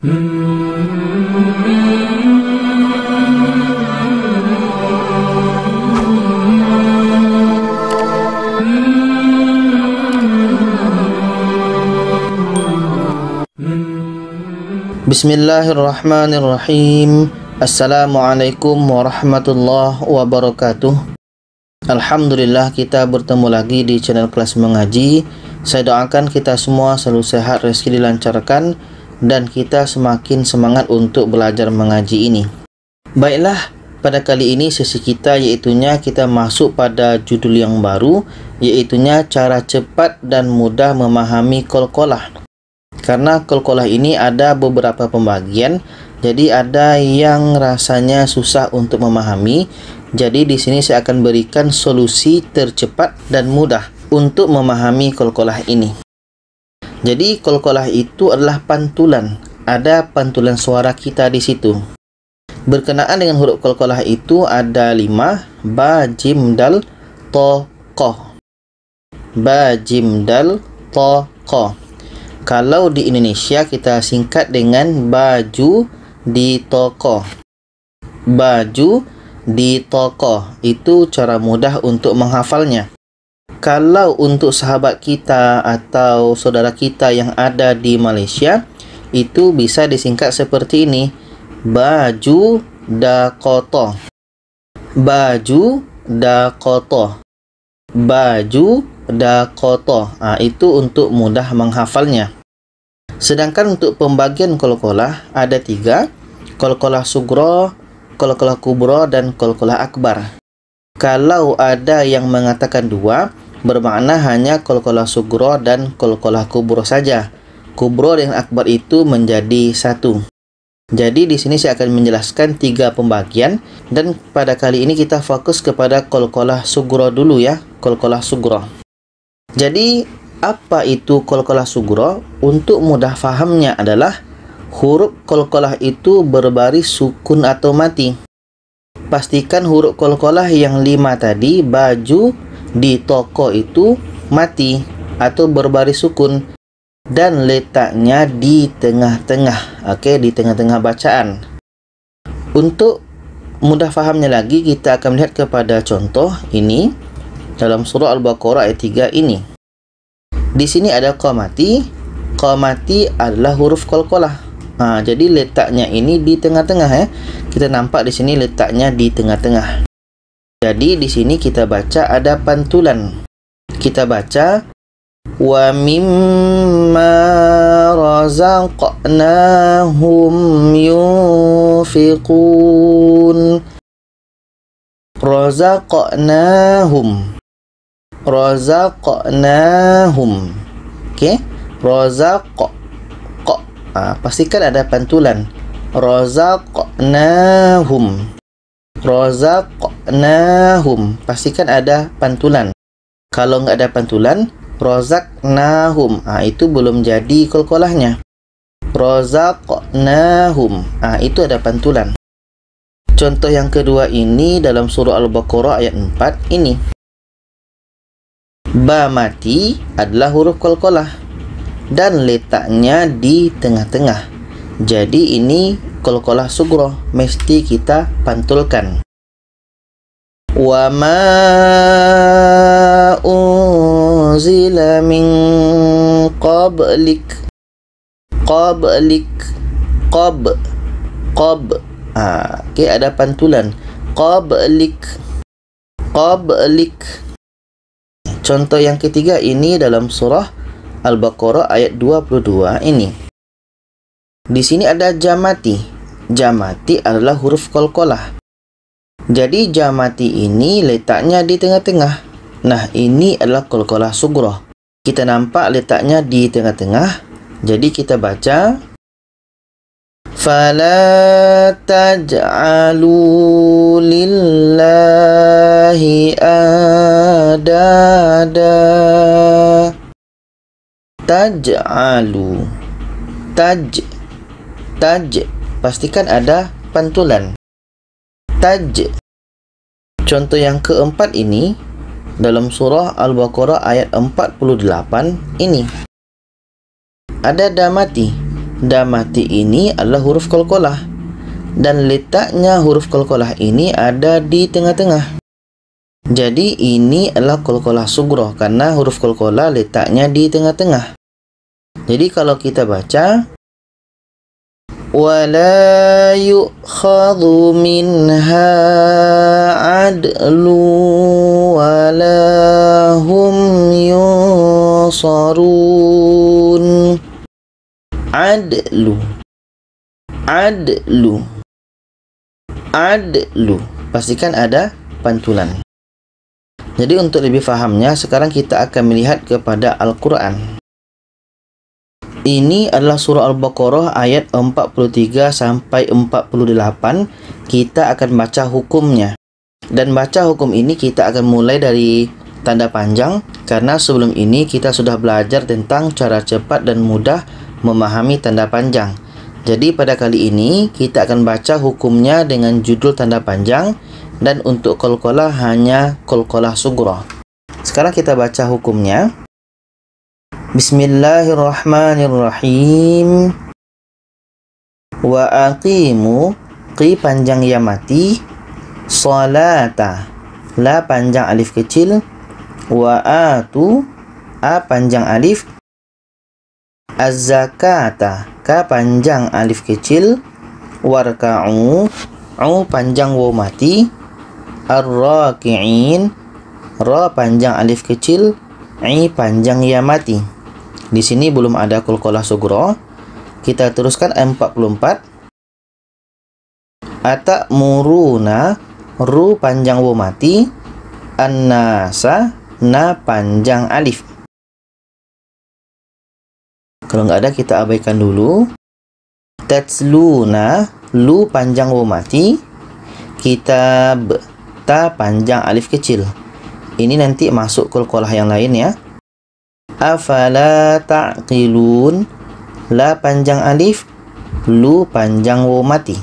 Bismillahirrahmanirrahim. Assalamualaikum warahmatullahi wabarakatuh. Alhamdulillah, kita bertemu lagi di channel Kelas Mengaji. Saya doakan kita semua selalu sehat, rezeki dilancarkan, dan kita semakin semangat untuk belajar mengaji ini. Baiklah, pada kali ini sesi kita iaitunya kita masuk pada judul yang baru, iaitunya cara cepat dan mudah memahami qalqalah. Karena qalqalah ini ada beberapa pembagian, jadi ada yang rasanya susah untuk memahami. Jadi di sini saya akan berikan solusi tercepat dan mudah untuk memahami qalqalah ini. Jadi qalqalah itu adalah pantulan. Ada pantulan suara kita di situ. Berkenaan dengan huruf qalqalah itu ada 5: ba, jim, dal, to, qa. Ba, jim, dal, to, qa. Kalau di Indonesia kita singkat dengan baju di toko. Baju di toko, itu cara mudah untuk menghafalnya. Kalau untuk sahabat kita atau saudara kita yang ada di Malaysia, itu bisa disingkat seperti ini: baju Dakota. Baju Dakota. Baju Dakota. Itu untuk mudah menghafalnya. Sedangkan untuk pembagian qalqalah ada 3: qalqalah sughra, qalqalah kubra, dan qalqalah akbar. Kalau ada yang mengatakan 2, bermakna hanya qalqalah sughra dan qalqalah kubra saja. Kubra dan akbar itu menjadi 1. Jadi di sini saya akan menjelaskan 3 pembagian, dan pada kali ini kita fokus kepada qalqalah sughra dulu ya, qalqalah sughra. Jadi apa itu qalqalah sughra? Untuk mudah fahamnya adalah huruf qalqalah itu berbaris sukun atau mati. Pastikan huruf qalqalah yang 5 tadi, baju di toko, itu mati atau berbaris sukun dan letaknya di tengah-tengah. Oke, di tengah-tengah bacaan. Untuk mudah fahamnya lagi, kita akan melihat kepada contoh ini dalam surah Al-Baqarah ayat 3 ini. Di sini ada qamati. Qamati adalah huruf qalqalah. Jadi letaknya ini di tengah-tengah ya. Kita nampak di sini letaknya di tengah-tengah. Jadi di sini kita baca ada pantulan. Kita baca wa mimma razaqnahum yunfiqun. Razaqnahum. Razaqnahum. Okey, razaq. Pastikan ada pantulan. Razaqnahum. Razaqnahum. Pastikan ada pantulan. Kalau nggak ada pantulan, razaqnahum, itu belum jadi qalqalahnya. Razaqnahum, itu ada pantulan. Contoh yang kedua ini dalam surah Al-Baqarah ayat 4 ini. Ba mati adalah huruf qalqalah dan letaknya di tengah-tengah. Jadi ini qalqalah sughra, mesti kita pantulkan. Wa ma unzila min qablik. Qablik. Qab. Okey, ada pantulan. Qablik. Qablik. Contoh yang ketiga ini dalam surah Al-Baqarah ayat 22 ini. Di sini ada jamati. Jamati adalah huruf qalqalah. Jadi jamati ini letaknya di tengah-tengah. Nah, ini adalah qalqalah sughra. Kita nampak letaknya di tengah-tengah. Jadi kita baca fala taj'alu lillahi adada. Taj'alu. Taj. Pastikan ada pantulan. Taj. Contoh yang keempat ini dalam surah Al-Baqarah ayat 48 ini. Ada damati. mati ini adalah huruf qalqalah, dan letaknya huruf qalqalah ini ada di tengah-tengah. Jadi ini adalah qalqalah sughra karena huruf qalqalah letaknya di tengah-tengah. Jadi kalau kita baca wala yu'khadhu minha adlu wala hum yunsarun. Adlu, adlu, adlu, pastikan ada pantulan. Jadi untuk lebih fahamnya, sekarang kita akan melihat kepada Al-Quran. Ini adalah surah Al-Baqarah ayat 43 sampai 48. Kita akan baca hukumnya. Dan baca hukum ini kita akan mulai dari tanda panjang, karena sebelum ini kita sudah belajar tentang cara cepat dan mudah memahami tanda panjang. Jadi pada kali ini kita akan baca hukumnya dengan judul tanda panjang, dan untuk qalqalah hanya qalqalah sughra. Sekarang kita baca hukumnya. Bismillahirrahmanirrahim. Wa aqimu, qi panjang ya mati, salata, la panjang alif kecil, wa atu, a panjang alif, az-zakata, ka panjang alif kecil, warka'u, u panjang waw mati, ar-raki'in, ra panjang alif kecil, i panjang ya mati. Di sini belum ada qalqalah sughra. Kita teruskan 44. Atamuruna, ru panjang waw mati, an-nasa, na panjang alif. Kalau nggak ada kita abaikan dulu. Tatsluna, lu panjang waw mati, kitab, ta panjang alif kecil. Ini nanti masuk qalqalah yang lain ya. Afala ta'qilun, la panjang alif, lu panjang waw mati.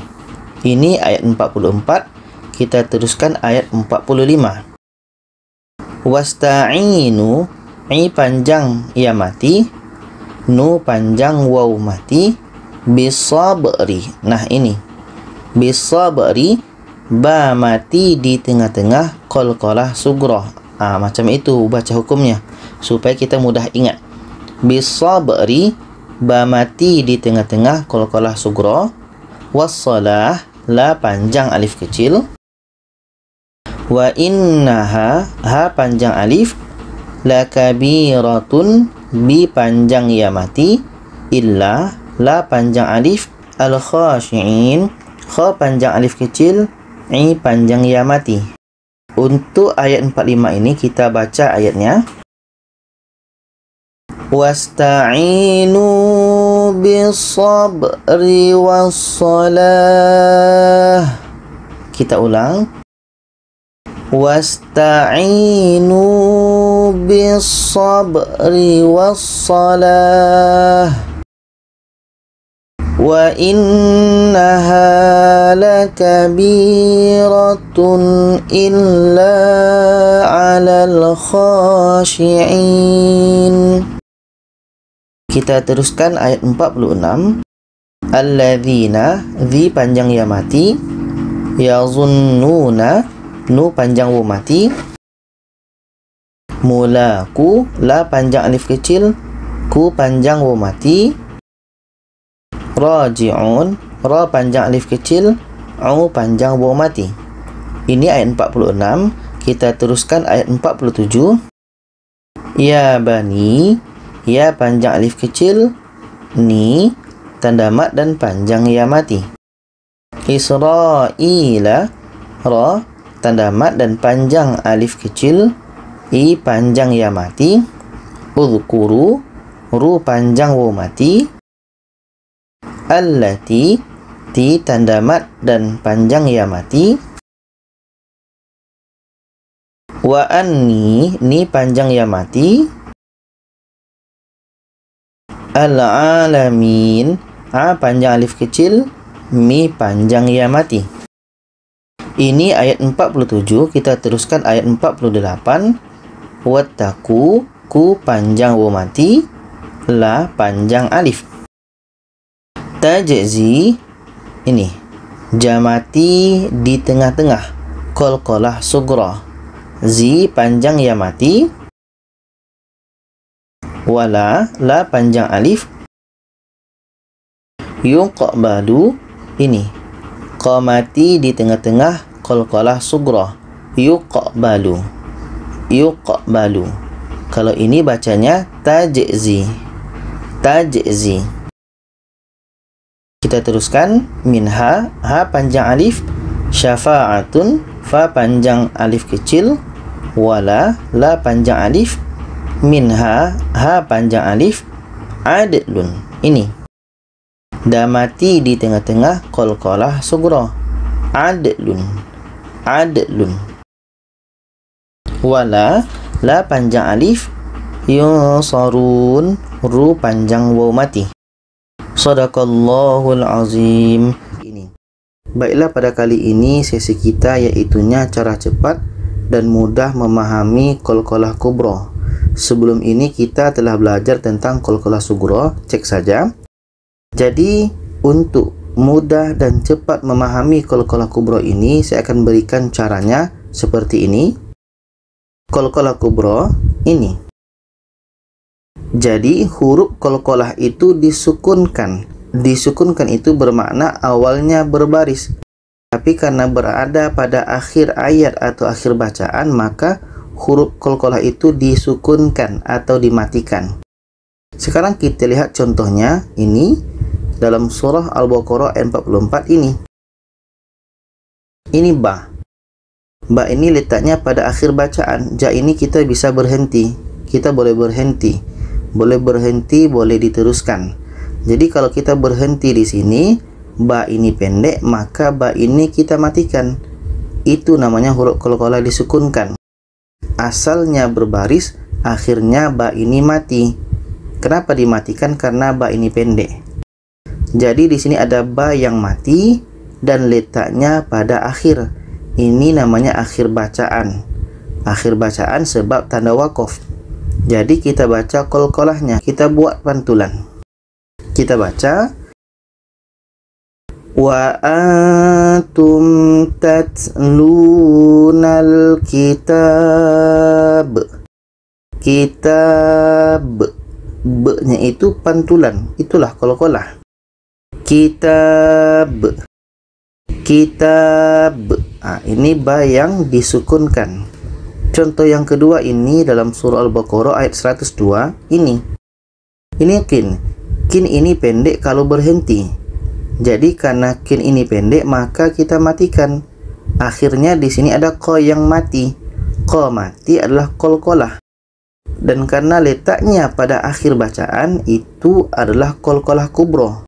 Ini ayat 44. Kita teruskan ayat 45. Wasta'inu, i panjang ya mati, nu panjang waw mati, bisabri. Nah ini bisabri, ba mati di tengah-tengah, qalqalah sughra. Macam itu baca hukumnya supaya kita mudah ingat. Bisabri, ba mati di tengah-tengah, qalqalah sughra. Wassalah, la panjang alif kecil. Wa innaha, ha panjang alif, la kabiratun, bi panjang ya mati, illa, la panjang alif, al khashi'in, kha panjang alif kecil, i panjang ya mati. Untuk ayat 45 ini kita baca ayatnya. Wasta'inu bis-sabri was-salah. Kita ulang. Wasta'inu bis-sabri was-salah. Wa innaha lakabiratun illa 'alal khashi'in. Kita teruskan ayat 46. Alladzina, dhi panjang ya mati, yazunnuna, nu panjang waw mati, mulaku, la panjang alif kecil, ku panjang waw mati, raji'un, ra panjang alif kecil, u panjang waw mati. Ini ayat 46. Kita teruskan ayat 47. Ya bani, ya panjang alif kecil, ni tanda mat dan panjang ya mati. Israila, ra tanda mat dan panjang alif kecil, i panjang ya mati. Udhkuru, ru panjang waw mati, allati, ti tanda mat dan panjang ya mati. Wa anni, ni panjang ya mati. Al-alamin, a panjang alif kecil, mi panjang ya mati. Ini ayat 47. Kita teruskan ayat 48. Wattaku, ku panjang waw mati, la panjang alif. Tajzi ini jamati di tengah-tengah, qalqalah sughra. Zi panjang ya mati, wala la panjang alif. Yuqbalu ini qamati di tengah-tengah, qalqalah sughra. Yuqbalu. Yuqbalu. Kalau ini bacanya tajzi. Tajzi. Kita teruskan. Minha, ha panjang alif, syafa'atun, fa panjang alif kecil, wala la panjang alif, minha, ha panjang alif, adlun. Ini damati di tengah-tengah, qalqalah sughra. Adlun. Adlun. Wala la panjang alif, yunsarun, ru panjang waw mati. Shadaqallahul azim. Ini. Baiklah, pada kali ini sesi kita yaitunya cara cepat dan mudah memahami qalqalah kubra. Sebelum ini kita telah belajar tentang qalqalah sughra, cek saja. Jadi untuk mudah dan cepat memahami qalqalah kubra ini, saya akan berikan caranya seperti ini. Qalqalah kubra ini. Jadi huruf qalqalah itu disukunkan. Disukunkan itu bermakna awalnya berbaris. Tapi karena berada pada akhir ayat atau akhir bacaan, maka huruf qalqalah itu disukunkan atau dimatikan. Sekarang kita lihat contohnya ini dalam surah Al-Baqarah ayat 44 ini. Ini ba. Ba ini letaknya pada akhir bacaan. Ja ini kita bisa berhenti. Kita boleh berhenti. Boleh berhenti, boleh diteruskan. Jadi kalau kita berhenti di sini, ba ini pendek, maka ba ini kita matikan. Itu namanya huruf qalqalah disukunkan. Asalnya berbaris, akhirnya ba ini mati. Kenapa dimatikan? Karena ba ini pendek. Jadi di sini ada ba yang mati dan letaknya pada akhir. Ini namanya akhir bacaan. Akhir bacaan sebab tanda waqaf. Jadi kita baca qalqalahnya, kita buat pantulan. Kita baca wa antum tatlunal kitab. Kitab, be-nya itu pantulan, itulah qalqalah. Kitab. Kitab. Ini ba yang disukunkan. Contoh yang kedua ini dalam surah Al-Baqarah ayat 102 ini. Ini kin. Kin ini pendek kalau berhenti. Jadi karena kin ini pendek, maka kita matikan. Akhirnya di sini ada qa yang mati. Qa mati adalah qalqalah. Dan karena letaknya pada akhir bacaan, itu adalah qalqalah kubra.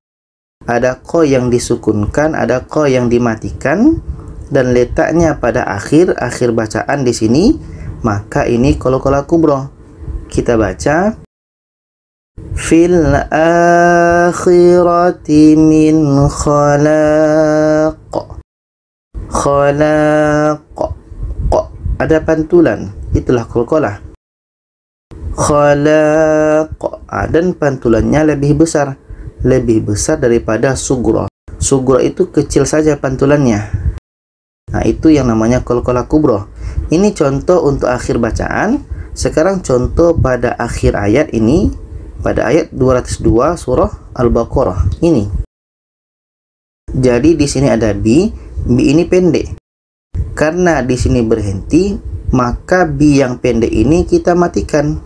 Ada qa yang disukunkan, ada qa yang dimatikan, dan letaknya pada akhir bacaan di sini, maka ini qalqalah kubra. Kita baca fil akhirati min khalaq. Khalaq. Ada pantulan, itulah qalqalah. Khalaq. Dan pantulannya lebih besar daripada sughra. Sughra itu kecil saja pantulannya. Nah, itu yang namanya qalqalah kubra. Ini contoh untuk akhir bacaan. Sekarang contoh pada akhir ayat ini, pada ayat 202 surah Al-Baqarah ini. Jadi di sini ada bi ini pendek. Karena di sini berhenti, maka bi yang pendek ini kita matikan.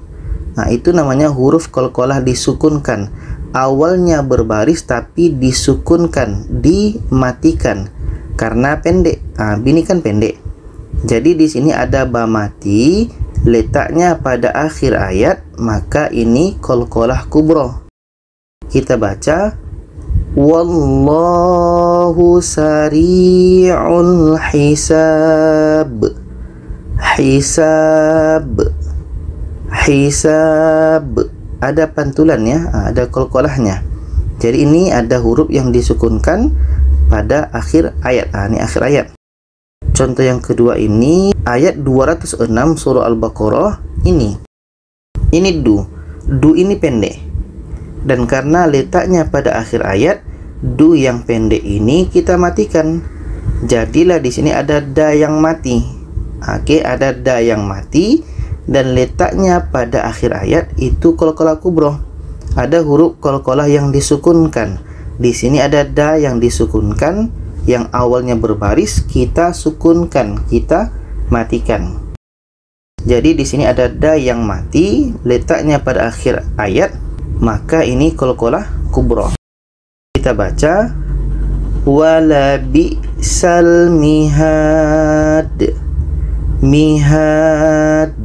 Nah, itu namanya huruf qalqalah disukunkan. Awalnya berbaris tapi disukunkan, dimatikan. Karena pendek. Bi ini kan pendek. Jadi di sini ada ba mati, letaknya pada akhir ayat, maka ini qalqalah kubra. Kita baca wallahu sari'ul hisab. Hisab. Hisab. Ada pantulannya, ada qalqalahnya. Jadi ini ada huruf yang disukunkan pada akhir ayat. Ini akhir ayat. Contoh yang kedua ini ayat 206 surah Al-Baqarah ini. Ini du. Du ini pendek. Dan karena letaknya pada akhir ayat, Du yang pendek ini kita matikan. Jadilah di sini ada da yang mati. Oke, ada da yang mati dan letaknya pada akhir ayat itu qalqalah kubra. Ada huruf qalqalah yang disukunkan. Di sini ada da yang disukunkan, yang awalnya berbaris kita sukunkan, kita matikan. Jadi di sini ada da yang mati, letaknya pada akhir ayat, maka ini qalqalah kubra. Kita baca wala bi'sal mihad. Mihad.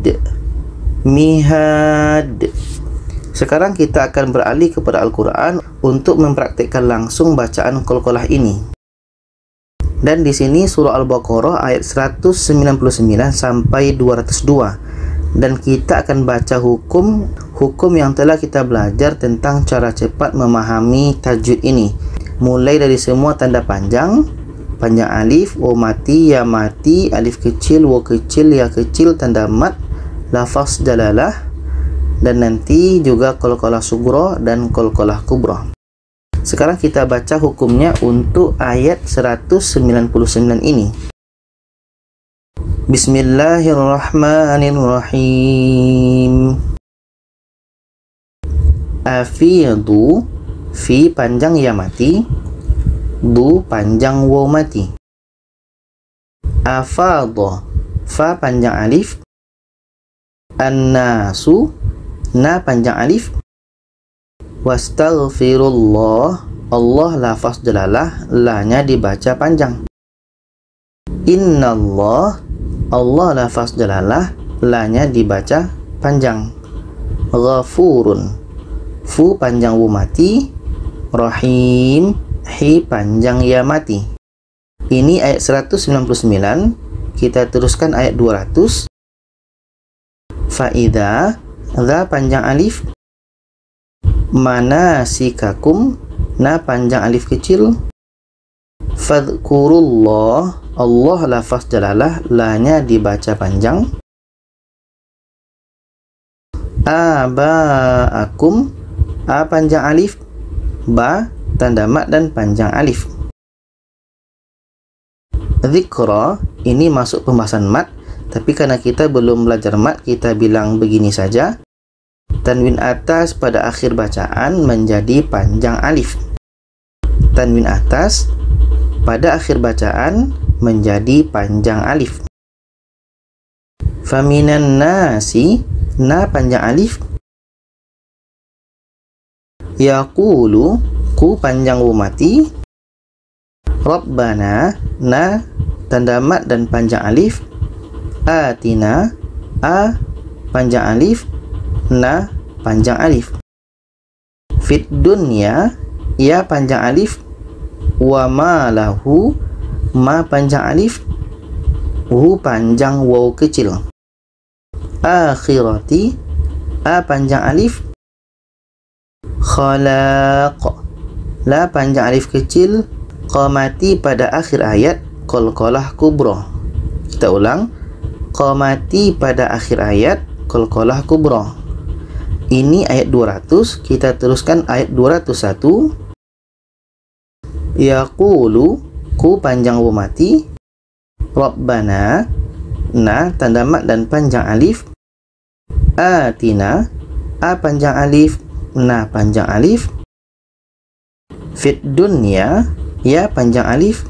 Sekarang kita akan beralih kepada Al-Quran untuk mempraktikkan langsung bacaan qalqalah ini. Dan di sini surah Al-Baqarah ayat 199 sampai 202. Dan kita akan baca hukum yang telah kita belajar tentang cara cepat memahami tajwid ini. Mulai dari semua tanda panjang, panjang alif, o mati, ya mati, alif kecil, wo kecil, ya kecil, tanda mat, lafaz dalalah, dan nanti juga qalqalah sughra dan qalqalah kubra. Sekarang kita baca hukumnya untuk ayat 199 ini. Bismillahirrahmanirrahim. Afidu, fi panjang ya mati, du panjang waw mati. Afadha, fa panjang alif, annasu, na panjang alif, wastaghfirullah, Allah lafaz jalalah, la-nya dibaca panjang. Innallah, Allah lafaz jalalah, la-nya dibaca panjang. Ghafurun, fu panjang wu mati, rahim, hi panjang ya mati. Ini ayat 199. Kita teruskan ayat 200. Faida, dha panjang alif, manasikakum, na panjang alif kecil, fadhkurullah, Allah lafaz jalalah, la-nya dibaca panjang. Abaakum, a panjang alif, ba tanda mat dan panjang alif. Dzikra, ini masuk pembahasan mat, tapi karena kita belum belajar mat, kita bilang begini saja. Tanwin atas pada akhir bacaan menjadi panjang alif. Tanwin atas pada akhir bacaan menjadi panjang alif. Faminan nasi, na panjang alif, yaqulu, ku panjang wu mati, Rabbana, na tanda mat dan panjang alif, atina, a panjang alif, na panjang alif. Fit dunya, ya panjang alif, wa ma lahu, ma panjang alif, hu panjang waw kecil. Akhirati, a panjang alif, khalaq, la panjang alif kecil, qamati pada akhir ayat, qalqalah kubra. Kita ulang, qamati pada akhir ayat, qalqalah kubra. Ini ayat 200. Kita teruskan ayat 201. Yaqulu, ku panjang wu mati, Rabbana, na tanda mat dan panjang alif, atina, a panjang alif, na panjang alif, fit dunya, ya panjang alif,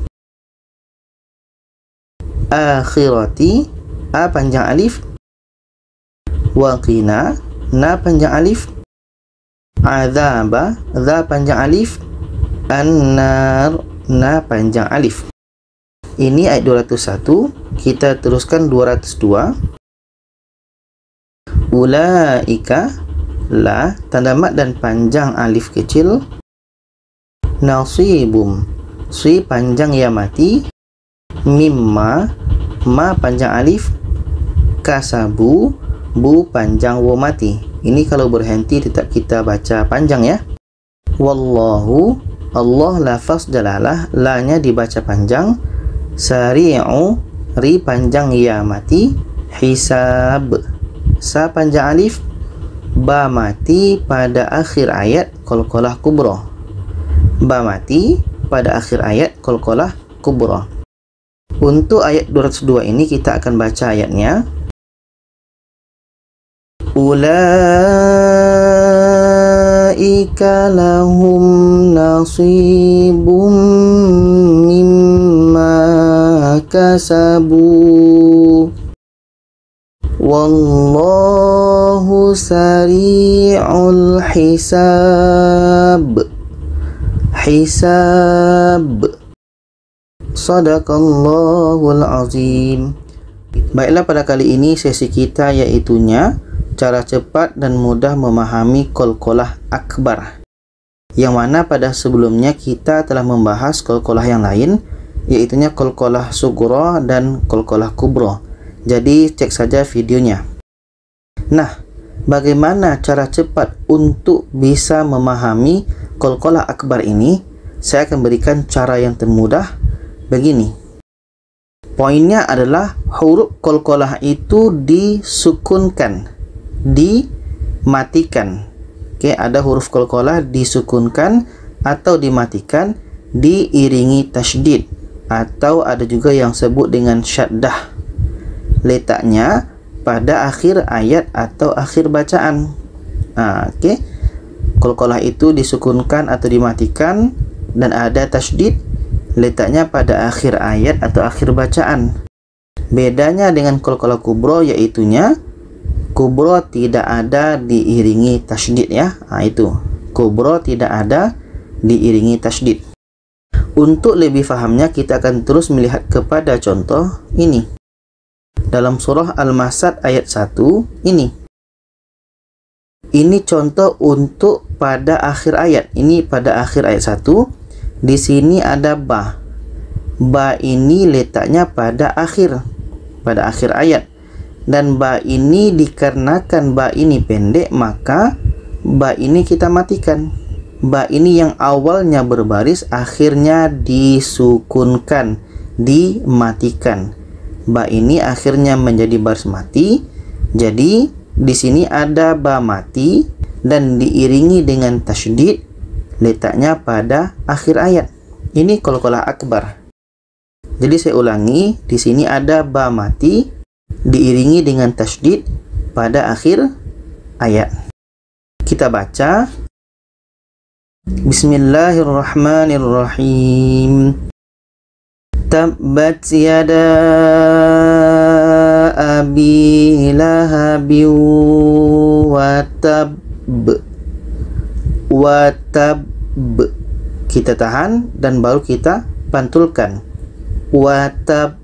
akhirati, a panjang alif, waqina, na panjang alif, azaba, za panjang alif, annar, na panjang alif. Ini ayat 201. Kita teruskan 202. Ulaika, la tanda mat dan panjang alif kecil, nasibum, si panjang ya mati, mimma, ma panjang alif, kasabu, bu panjang wa mati. Ini kalau berhenti tetap kita baca panjang ya. Wallahu, Allah lafaz jalalah, la-nya dibaca panjang. Sari'u, ri panjang ya mati, hisab, sa panjang alif, ba mati pada akhir ayat, qalqalah kubra. ba mati, pada akhir ayat qalqalah kubra. Untuk ayat 202 ini kita akan baca ayatnya. Ulaika lahum nasibum mimma kasabu wallahu sari'ul hisab. Sadaqallahul azim. Baiklah, pada kali ini sesi kita yaitunya cara cepat dan mudah memahami qalqalah akbar, yang mana pada sebelumnya kita telah membahas qalqalah yang lain, yaitunya qalqalah sughra dan qalqalah kubra. Jadi cek saja videonya. Nah, bagaimana cara cepat untuk bisa memahami qalqalah akbar ini? Saya akan berikan cara yang termudah begini. Poinnya adalah huruf qalqalah itu disukunkan, dimatikan. Oke, ada huruf qalqalah disukunkan atau dimatikan, diiringi tasydid, atau ada juga yang sebut dengan syaddah. Letaknya pada akhir ayat atau akhir bacaan. Oke. Qalqalah itu disukunkan atau dimatikan dan ada tasydid, letaknya pada akhir ayat atau akhir bacaan. Bedanya dengan qalqalah kubra yaitunya kubra tidak ada diiringi tasydid ya. Itu. Kubra tidak ada diiringi tasydid. Untuk lebih fahamnya kita akan terus melihat kepada contoh ini. Dalam surah Al-Masad ayat 1 ini. Ini contoh untuk pada akhir ayat. Ini pada akhir ayat 1. Di sini ada ba. Ba ini letaknya pada akhir ayat. Dan ba ini dikarenakan ba ini pendek, maka ba ini kita matikan. Ba ini yang awalnya berbaris akhirnya disukunkan, dimatikan. Ba ini akhirnya menjadi baris mati. Jadi di sini ada ba mati dan diiringi dengan tasydid, letaknya pada akhir ayat. Ini qalqalah akbar. Jadi saya ulangi, di sini ada ba mati diiringi dengan tasydid pada akhir ayat. Kita baca. Bismillahirrahmanirrahim. Tabbat yada abi lahabi wa tab. Kita tahan dan baru kita pantulkan. Watab.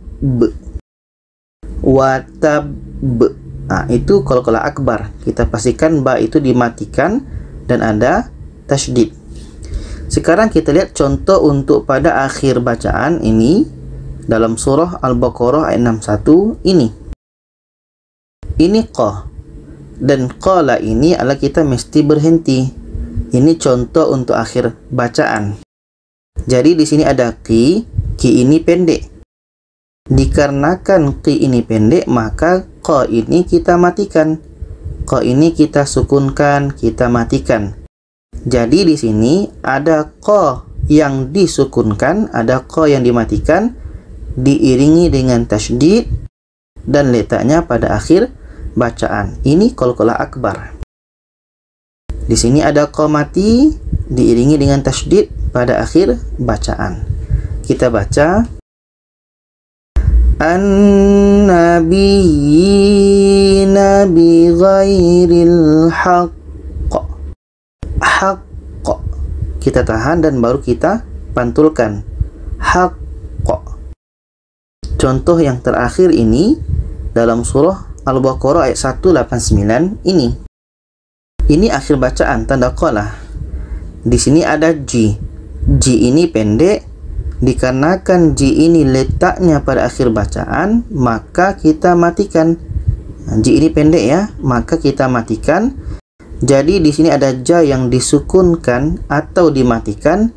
Itu qalqalah akbar. Kita pastikan ba itu dimatikan dan ada tasydid. Sekarang kita lihat contoh untuk pada akhir bacaan ini dalam surah Al-Baqarah ayat 61 ini. Ini qa. Dan qala ini adalah kita mesti berhenti. Ini contoh untuk akhir bacaan. Jadi di sini ada ki ini pendek. Dikarenakan ki ini pendek, maka qa ini kita matikan. Qa ini kita sukunkan, kita matikan. Jadi di sini ada qa yang disukunkan, ada qa yang dimatikan, diiringi dengan tasydid dan letaknya pada akhir bacaan. Ini qalqalah akbar. Di sini ada qa mati diiringi dengan tasydid pada akhir bacaan. Kita baca an-nabiyyina bi ghairil haqq. Kita tahan dan baru kita pantulkan. Haqq. Contoh yang terakhir ini dalam surah Al-Baqarah ayat 189 ini. Ini akhir bacaan tanda qalah. Di sini ada ji. Ji ini pendek. Dikarenakan ji ini letaknya pada akhir bacaan, maka kita matikan. Ji ini pendek ya, maka kita matikan. Jadi di sini ada ja yang disukunkan atau dimatikan,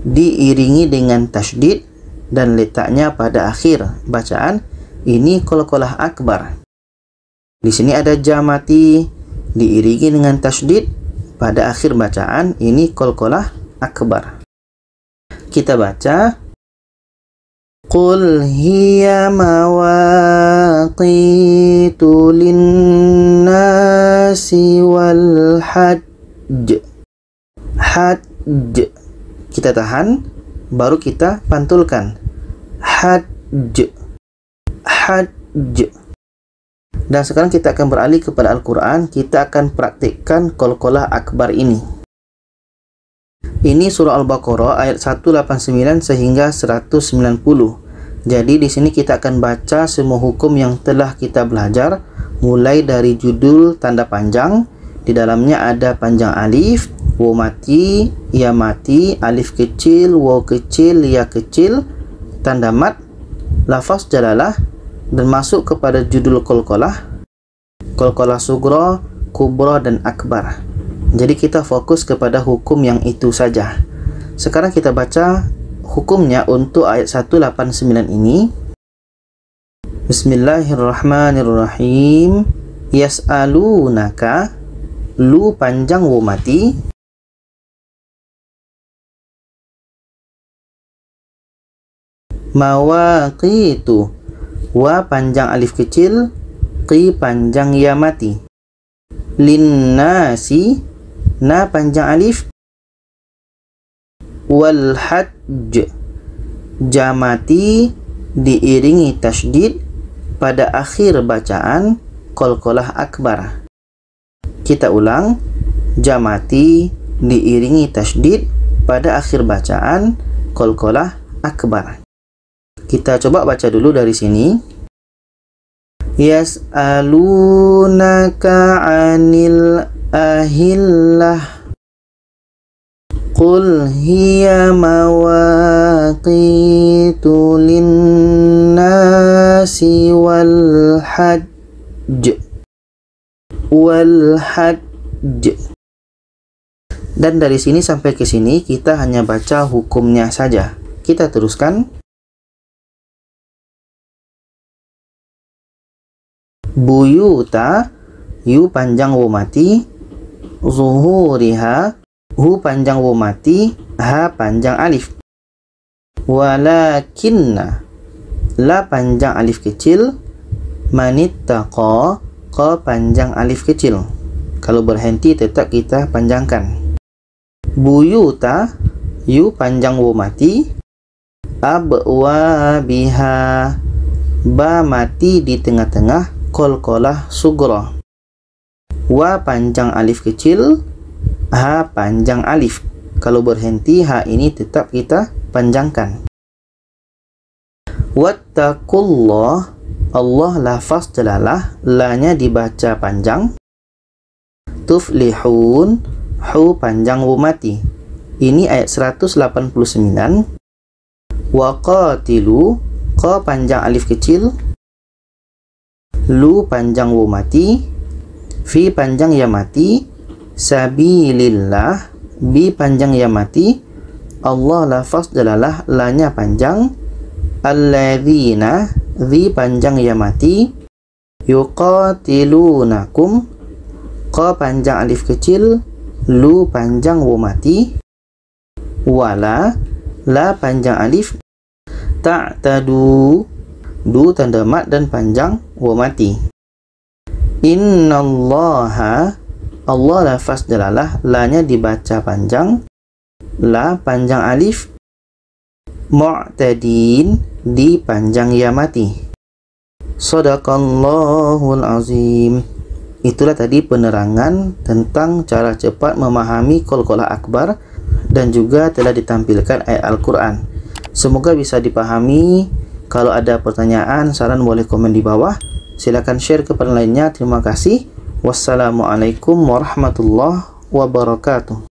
diiringi dengan tasydid dan letaknya pada akhir bacaan. Ini qalqalah akbar. Di sini ada ja mati diiringi dengan tasydid pada akhir bacaan. Ini qalqalah akbar. Kita baca Qul hiya mawaqitu linnasi wal hajj. Hajj. Kita tahan, baru kita pantulkan. Hajj. Hajj. Dan sekarang kita akan beralih kepada Al-Quran. Kita akan praktikkan qalqalah akbar ini. Ini surah Al-Baqarah ayat 189 sehingga 190. Jadi di sini kita akan baca semua hukum yang telah kita belajar, mulai dari judul tanda panjang. Di dalamnya ada panjang alif, waw mati, ya mati, alif kecil, waw kecil, ya kecil, tanda mat, lafaz jalalah, dan masuk kepada judul qalqalah, qalqalah sugra, kubra, dan akbar. Jadi kita fokus kepada hukum yang itu saja. Sekarang kita baca hukumnya untuk ayat 189 ini. Bismillahirrahmanirrahim. Yas'alunaka, lu panjang waw mati, mawaqitu, wa panjang alif kecil, qi panjang ya mati, linnasi, na panjang alif, wal hajj, jamati diiringi tasydid pada akhir bacaan qalqalah akbar. Kita ulang, jamati diiringi tasydid pada akhir bacaan qalqalah akbar. Kita coba baca dulu dari sini. Yas'alunaka 'anil ahillah, qul hiya mawaqitu linnasi wal hajj. Dan dari sini sampai ke sini kita hanya baca hukumnya saja. Kita teruskan. Buyuta, yu panjang waw mati, zuhuriha, hu panjang waw mati, ha panjang alif, walakinna, la panjang alif kecil, manittaqa, qa panjang alif kecil. Kalau berhenti tetap kita panjangkan. Buyuta, yu panjang waw mati, abwa biha, ba mati di tengah-tengah, qalqalah sugra, wa panjang alif kecil, ha panjang alif. Kalau berhenti ha ini tetap kita panjangkan. Wattaqullah, Allah lafaz jalalah, la-nya dibaca panjang. Tuflihun, hu panjang waw mati. Ini ayat 189. Waqatilu, qa panjang alif kecil, lu panjang waw mati, fi panjang ya mati, sabilillah, bi panjang ya mati, Allah lafaz jalalah, la-nya panjang, alladzina, zi panjang ya mati, yuqatilunakum, qa panjang alif kecil, lu panjang waw mati, wala, la panjang alif, ta'tadu, du tanda mat dan panjang waw mati. Innallaha, Allah lafaz jalalah, la-nya dibaca panjang, la panjang alif, mu'tadin, di panjang ya mati. Shadaqallahul azim. Itulah tadi penerangan tentang cara cepat memahami qalqalah akbar dan juga telah ditampilkan ayat Al-Quran. Semoga bisa dipahami. Kalau ada pertanyaan, saran boleh komen di bawah. Silakan share kepada lainnya. Terima kasih. Wassalamualaikum warahmatullahi wabarakatuh.